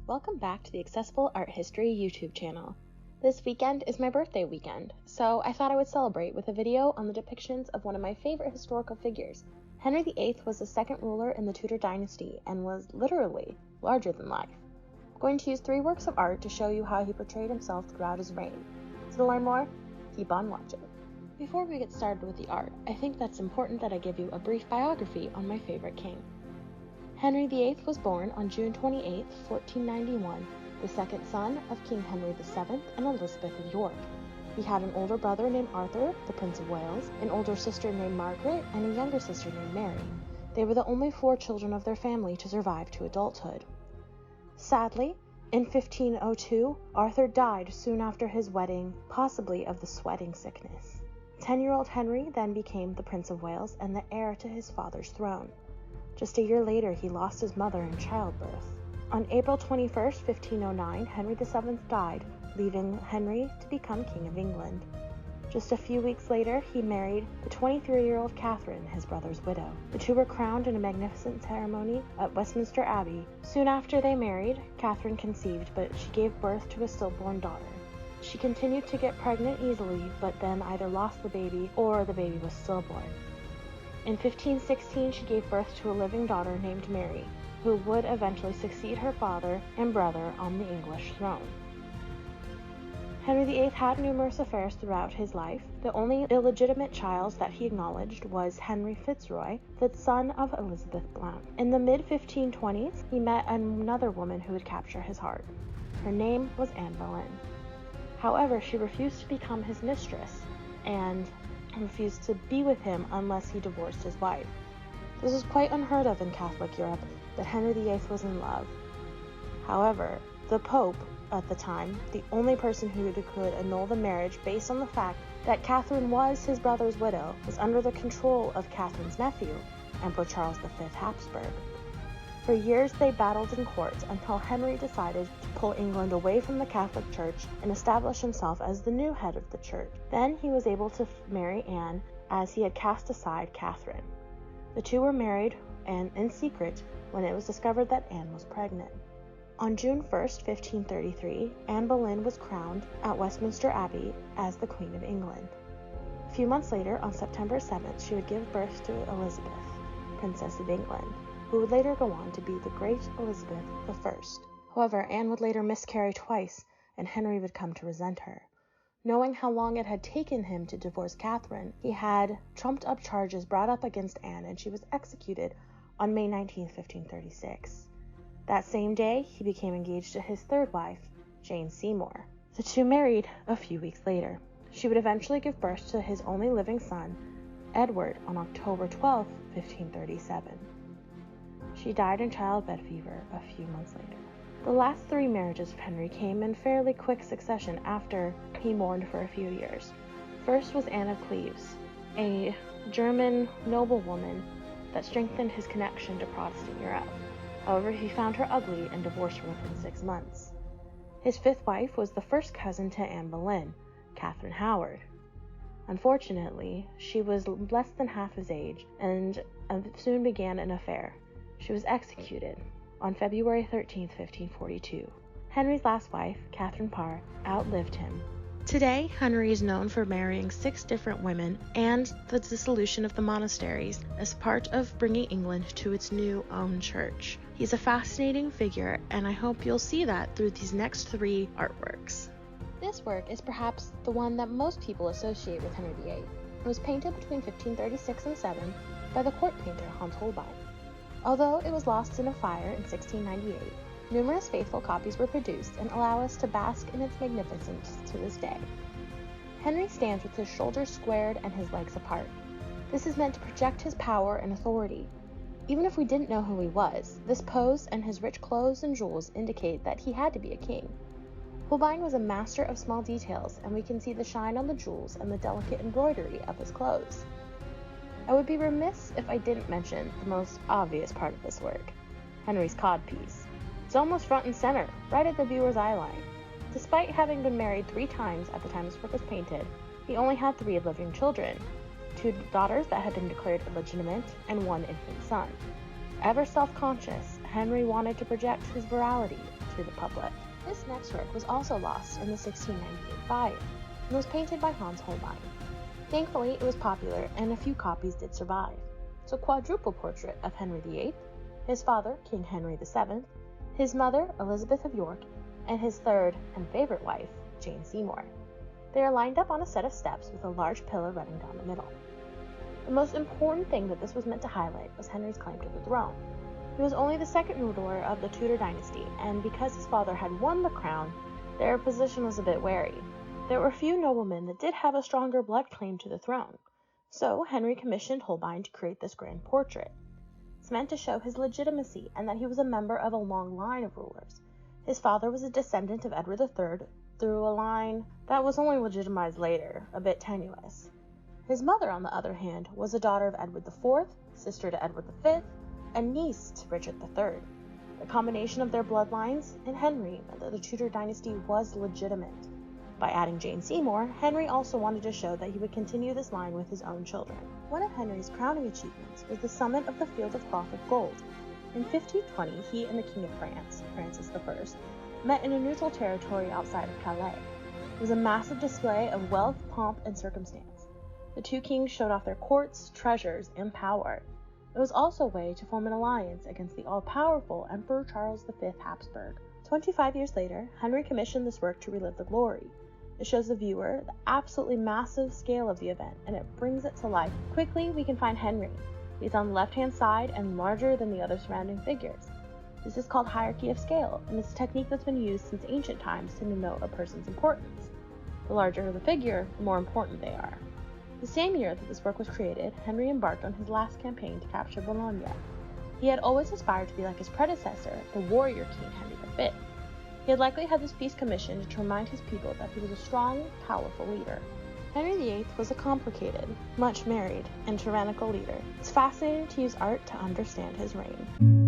Welcome back to the Accessible Art History YouTube channel. This weekend is my birthday weekend, so I thought I would celebrate with a video on the depictions of one of my favorite historical figures. Henry VIII was the second ruler in the Tudor dynasty and was literally larger than life. I'm going to use 3 works of art to show you how he portrayed himself throughout his reign. So to learn more, keep on watching. Before we get started with the art, I think that's important that I give you a brief biography on my favorite king. Henry VIII was born on June 28, 1491, the second son of King Henry VII and Elizabeth of York. He had an older brother named Arthur, the Prince of Wales, an older sister named Margaret, and a younger sister named Mary. They were the only 4 children of their family to survive to adulthood. Sadly, in 1502, Arthur died soon after his wedding, possibly of the sweating sickness. 10-year-old Henry then became the Prince of Wales and the heir to his father's throne. Just a year later, he lost his mother in childbirth. On April 21, 1509, Henry VII died, leaving Henry to become King of England. Just a few weeks later, he married the 23-year-old Catherine, his brother's widow. The two were crowned in a magnificent ceremony at Westminster Abbey. Soon after they married, Catherine conceived, but she gave birth to a stillborn daughter. She continued to get pregnant easily, but then either lost the baby or the baby was stillborn. In 1516, she gave birth to a living daughter named Mary, who would eventually succeed her father and brother on the English throne. Henry VIII had numerous affairs throughout his life. The only illegitimate child that he acknowledged was Henry Fitzroy, the son of Elizabeth Blount. In the mid-1520s, he met another woman who would capture his heart. Her name was Anne Boleyn. However, she refused to become his mistress and refused to be with him unless he divorced his wife. This was quite unheard of in Catholic Europe, but Henry VIII was in love. However, the Pope, at the time, the only person who could annul the marriage based on the fact that Catherine was his brother's widow, was under the control of Catherine's nephew, Emperor Charles V Habsburg. For years they battled in courts until Henry decided to pull England away from the Catholic Church and establish himself as the new head of the church. Then he was able to marry Anne, as he had cast aside Catherine. The two were married and in secret when it was discovered that Anne was pregnant. On June 1, 1533, Anne Boleyn was crowned at Westminster Abbey as the Queen of England. A few months later, on September 7th, she would give birth to Elizabeth, Princess of England, who would later go on to be the great Elizabeth I. However, Anne would later miscarry twice, and Henry would come to resent her. Knowing how long it had taken him to divorce Catherine, he had trumped-up charges brought up against Anne, and she was executed on May 19, 1536. That same day, he became engaged to his third wife, Jane Seymour. The two married a few weeks later. She would eventually give birth to his only living son, Edward, on October 12, 1537. She died in childbed fever a few months later. The last 3 marriages of Henry came in fairly quick succession after he mourned for a few years. First was Anne of Cleves, a German noblewoman that strengthened his connection to Protestant Europe. However, he found her ugly and divorced her within 6 months. His 5th wife was the first cousin to Anne Boleyn, Catherine Howard. Unfortunately, she was less than half his age and soon began an affair. She was executed on February 13, 1542. Henry's last wife, Catherine Parr, outlived him. Today, Henry is known for marrying 6 different women and the dissolution of the monasteries as part of bringing England to its new own church. He's a fascinating figure, and I hope you'll see that through these next 3 artworks. This work is perhaps the one that most people associate with Henry VIII. It was painted between 1536 and 7 by the court painter Hans Holbein. Although it was lost in a fire in 1698, numerous faithful copies were produced and allow us to bask in its magnificence to this day. Henry stands with his shoulders squared and his legs apart. This is meant to project his power and authority. Even if we didn't know who he was, this pose and his rich clothes and jewels indicate that he had to be a king. Holbein was a master of small details, and we can see the shine on the jewels and the delicate embroidery of his clothes. I would be remiss if I didn't mention the most obvious part of this work, Henry's codpiece. It's almost front and center, right at the viewer's eye line. Despite having been married 3 times at the time this work was painted, he only had 3 living children, 2 daughters that had been declared illegitimate, and 1 infant son. Ever self-conscious, Henry wanted to project his virality to the public. This next work was also lost in the 1698 fire and was painted by Hans Holbein. Thankfully, it was popular and a few copies did survive. It's a quadruple portrait of Henry VIII, his father, King Henry VII, his mother, Elizabeth of York, and his third and favorite wife, Jane Seymour. They are lined up on a set of steps with a large pillar running down the middle. The most important thing that this was meant to highlight was Henry's claim to the throne. He was only the second ruler of the Tudor dynasty, and because his father had won the crown, their position was a bit wary. There were few noblemen that did have a stronger blood claim to the throne, so Henry commissioned Holbein to create this grand portrait. It's meant to show his legitimacy and that he was a member of a long line of rulers. His father was a descendant of Edward III through a line that was only legitimized later, a bit tenuous. His mother, on the other hand, was a daughter of Edward IV, sister to Edward V, and niece to Richard III. The combination of their bloodlines and Henry meant that the Tudor dynasty was legitimate. By adding Jane Seymour, Henry also wanted to show that he would continue this line with his own children. One of Henry's crowning achievements was the summit of the Field of Cloth of Gold. In 1520, he and the King of France, Francis I, met in a neutral territory outside of Calais. It was a massive display of wealth, pomp, and circumstance. The two kings showed off their courts, treasures, and power. It was also a way to form an alliance against the all-powerful Emperor Charles V Habsburg. 25 years later, Henry commissioned this work to relive the glory. It shows the viewer the absolutely massive scale of the event, and it brings it to life. Quickly, we can find Henry. He's on the left-hand side and larger than the other surrounding figures. This is called hierarchy of scale, and it's a technique that's been used since ancient times to denote a person's importance. The larger the figure, the more important they are. The same year that this work was created, Henry embarked on his last campaign to capture Bologna. He had always aspired to be like his predecessor, the warrior King Henry V. He had likely had this piece commissioned to remind his people that he was a strong, powerful leader. Henry VIII was a complicated, much married, and tyrannical leader. It's fascinating to use art to understand his reign.